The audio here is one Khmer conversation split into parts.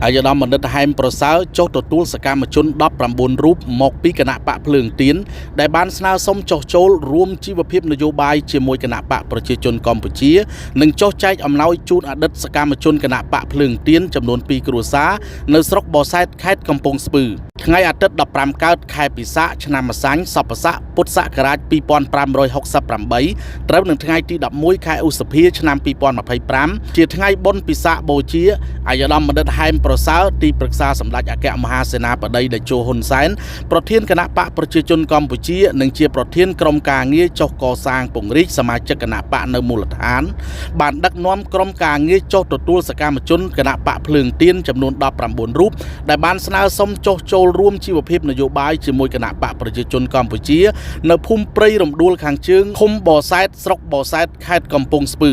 អាយដាមបណ្ឌិតហែមប្រសើរចុះទទួលសកម្មជន19រូបមកពីគណៈបកភ្លើងទៀនដែលបានស្នើសុំចុះចូលរួមជីវភាពនយោបាយជាមួយគណៈបកប្រជាជនកម្ពុជានិងចុះចែកអំណោយជូនអតីតសកម្មជនគណៈបកភ្លើងទៀនចំនួន2គ្រួសារនៅស្រុកបរសែតខេត្តកំពង់ស្ពឺថ្ងៃអាទិត្យ15កើតខែពិសាខឆ្នាំម្សាញ់សប្បុរស័កពុទ្ធសករាជ2568ត្រូវនឹងថ្ងៃទី11ខែឧសភាឆ្នាំ2025ជាថ្ងៃបុណ្យពិសាខបូជាអាយដាមបណ្ឌិតហែមប្រសើរទីប្រឹក្សាសម្ដេចអគ្គមហាសេនាបតីតេជោហ៊ុនសែនប្រធានគណៈបកប្រជាជនកម្ពុជានិងជាប្រធានក្រុមការងារចុះកសាងពង្រីកសមាជិកគណៈបកនៅមូលដ្ឋានបានដឹកនាំក្រុមការងារចុះទទួលសកម្មជនគណៈបកភ្លើងទៀនចំនួន19រូបដែលបានស្នើសុំចុះចូលរួមជីវភាពនយោបាយជាមួយគណៈបកប្រជាជនកម្ពុជានៅភូមិព្រៃរំដួលខាងជើងឃុំបរសែតស្រុកបរសែតខេត្តកំពង់ស្ពឺ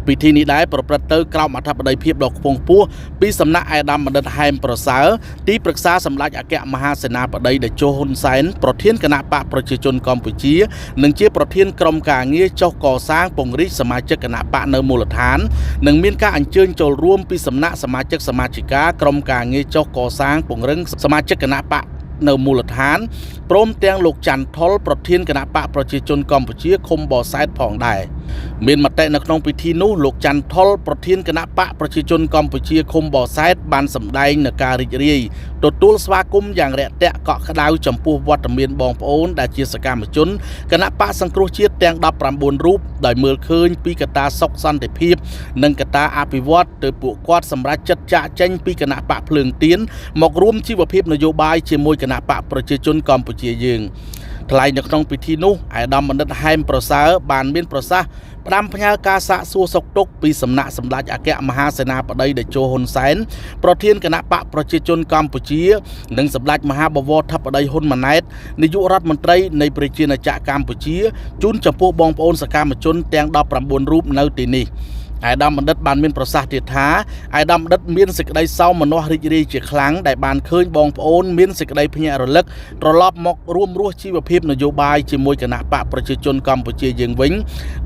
ពិធីនេះដែរប្រព្រឹត្តទៅក្រោមអធិបតីភាពដ៏ខ្ពង់ខ្ពស់ពីសំណាក់អាយដាមបណ្ឌិតហែមប្រសើរទីប្រឹក្សាសម្ដេចអគ្គមហាសេនាបតីតេជោហ៊ុនសែនប្រធានគណៈបកប្រជាជនកម្ពុជានិងជាប្រធានក្រុមការងារចុះកសាងពង្រីកសមាជិកគណៈបកនៅមូលដ្ឋាននិងមានការអញ្ជើញចូលរួមពីសំណាក់សមាជិកសមាជិកាក្រុមការងារចុះកសាងពង្រឹងសមាជិកគណៈបកនៅមូលដ្ឋានព្រមទាំងលោកច័ន្ទថុលប្រធានគណៈបកប្រជាជនកម្ពុជាឃុំបរសែតផងដែរមានមតិនៅក្នុងពិធីនោះលោកច័ន្ទថុលប្រធានគណៈបកប្រជាជនកម្ពុជាឃុំបរសែតបានសម្ដែងនៅការរីករាយទទួលស្វាគមន៍យ៉ាងរាក់ទាក់កក់ក្ដៅចំពោះវត្តមានបងប្អូនដែលជាសកម្មជនគណៈបកសង្គ្រោះជាតិទាំង19រូបដោយមើលឃើញពីកត្តាសុខសន្តិភាពនិងកត្តាអភិវឌ្ឍទៅពួកគាត់សម្រាប់ចិត្តចាក់ចេញពីគណៈបកភ្លើងទៀនមករួមជីវភាពនយោបាយជាមួយគណៈបកប្រជាជនកម្ពុជាយើងថ្លែងនៅក្នុងពិធីនោះអាយដាមបណ្ឌិតហែមប្រសើរបានមានប្រសាសន៍ផ្ដាំផ្ញើការសាកសួរសុខទុក្ខពីសំណាក់សម្ដេចអគ្គមហាសេនាបតីតេជោហ៊ុនសែនប្រធានគណៈបកប្រជាជនកម្ពុជានិងសម្ដេចមហាបវរធិបតីហ៊ុនម៉ាណែតនាយករដ្ឋមន្ត្រីនៃប្រជាណាចក្រកម្ពុជាជូនចំពោះបងប្អូនសកម្មជនទាំង19រូបនៅទីនេះអាយដាមបណ្ឌិតបានមានប្រសាសន៍ទៀតថាអាយដាមបណ្ឌិតមានសេចក្តីសោមនស្សរីករាយជាខ្លាំងដែលបានឃើញបងប្អូនមានសេចក្តីភ្ញាក់រលឹកត្រឡប់មករួមរស់ជីវភាពនយោបាយជាមួយគណៈបកប្រជាជនកម្ពុជាយើងវិញ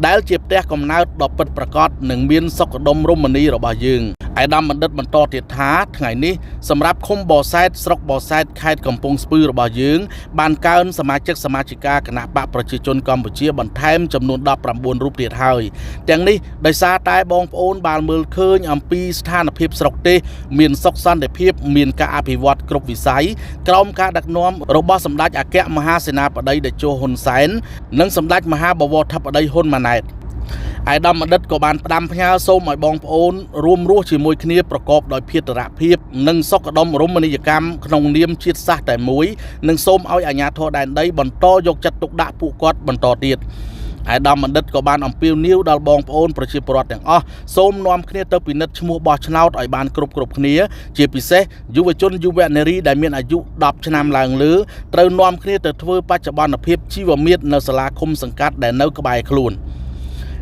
ដែលជាផ្ទះកំណើតដ៏ពិតប្រាកដនិងមានសុខដុមរមនារបស់យើងអាយដាមបណ្ឌិតបន្តទៀតថាថ្ងៃនេះសម្រាប់ឃុំបរសែតស្រុកបរសែតខេត្តកំពង់ស្ពឺរបស់យើងបានកើនសមាជិកសមាជិកាគណៈបកប្រជាជនកម្ពុជាបន្ថែមចំនួន19រូបទៀតហើយទាំងនេះដោយសារតែបងប្អូនបានមើលឃើញអំពីស្ថានភាពស្រុកទេសមានសុខសន្តិភាពមានការអភិវឌ្ឍគ្រប់វិស័យក្រោមការដឹកនាំរបស់សម្ដេចអគ្គមហាសេនាបតីតេជោហ៊ុនសែននិងសម្ដេចមហាបវរធិបតីហ៊ុនម៉ាណែតអាយដាមបណ្ឌិតក៏បានផ្ដាំផ្ញើសូមឲ្យបងប្អូនរួមរស់ជាមួយគ្នាប្រកបដោយភេរវភាពនិងសុខដុមរមណីយកម្មក្នុងនាមជាតិសាសន៍តែមួយនិងសូមឲ្យអាជ្ញាធរដែនដីបន្តយកចិត្តទុកដាក់ពួកគាត់បន្តទៀតអាយដាមបណ្ឌិតក៏បានអំពាវនាវដល់បងប្អូនប្រជាពលរដ្ឋទាំងអស់សូមនាំគ្នាទៅពិនិត្យឈ្មោះបោះឆ្នោតឲ្យបានគ្រប់គ្នាជាពិសេសយុវជនយុវនារីដែលមានអាយុ10ឆ្នាំឡើងលើត្រូវនាំគ្នាទៅធ្វើបច្ចុប្បន្នភាពជីវមាត្រនៅសាលាឃុំសង្កាត់ដែលនៅក្បែរខ្លួន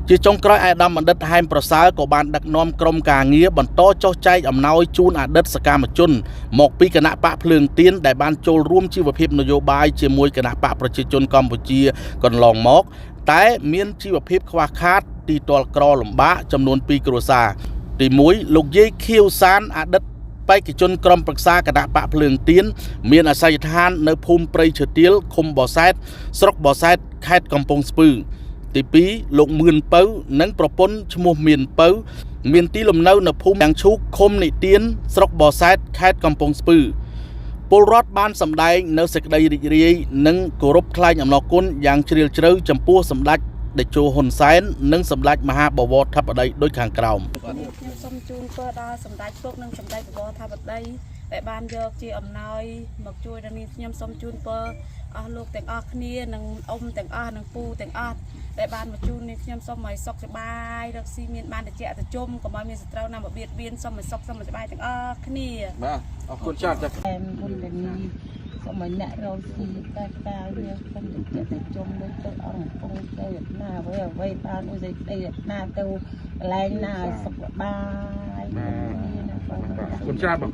ជាចុងក្រោយអាយដាមបណ្ឌិតហែមប្រសើរក៏បានដឹកនាំក្រុមការងារបន្តចុះចែកអំណោយជូនអតីតសកម្មជនមកពីគណៈបកភ្លើងទៀនដែលបានចូលរួមជីវភាពនយោបាយជាមួយគណៈបកប្រជាជនកម្ពុជាកន្លងមកតែមានជីវភាពខ្វះខាតទីទាល់ក្រលំបាកចំនួន2គ្រួសារទី1លោកយាយខៀវសានអតីតបេក្ខជនក្រុមប្រឹក្សាគណៈបកភ្លើងទៀនមានអាសយដ្ឋាននៅភូមិព្រៃឈើទាលឃុំបរសែតស្រុកបរសែតខេត្តកំពង់ស្ពឺទី2លោកមឿនពៅនិងប្រពន្ធឈ្មោះមានពៅមានទីលំនៅនៅភូមិយ៉ាងឈូកឃុំនិទានស្រុកបរសែតខេត្តកំពង់ស្ពឺពលរដ្ឋបានសម្ដែងនៅសេចក្តីរីករាយនិងគោរពថ្លែងអំណរគុណយ៉ាងជ្រាលជ្រៅចំពោះសម្ដេចតេជោហ៊ុនសែននិងសម្ដេចមហាបវរធិបតីដូចខាងក្រោមខ្ញុំសូមជូនពរដល់សម្ដេចពុកនិងសម្ដេចបវរធិបតីដែលបានយកជាអំណោយមកជួយដល់នេះខ្ញុំសូមជូនពរអស់លោកទាំងអស់គ្នានិងអ៊ំទាំងអស់និងពូទាំងអស់ដែលបានមកជូននេះខ្ញុំសូមឲ្យសុខសប្បាយរកស៊ីមានបានតិចតិចកុំឲ្យមានសត្រូវណាមកបៀតបៀនសូមឲ្យសុខសូមឲ្យសប្បាយទាំងអស់គ្នាបាទអរគុណច្រើនចា៎គុណលានីសូមឲ្យអ្នករកស៊ីកាវាសូមតិចតិចដូចទៅអង្គពងទៅណាអ្វីបានឧស្សាហ៍ទៅណាទៅកន្លែងណាសុខសប្បាយបាទអរគុណច្រើនបង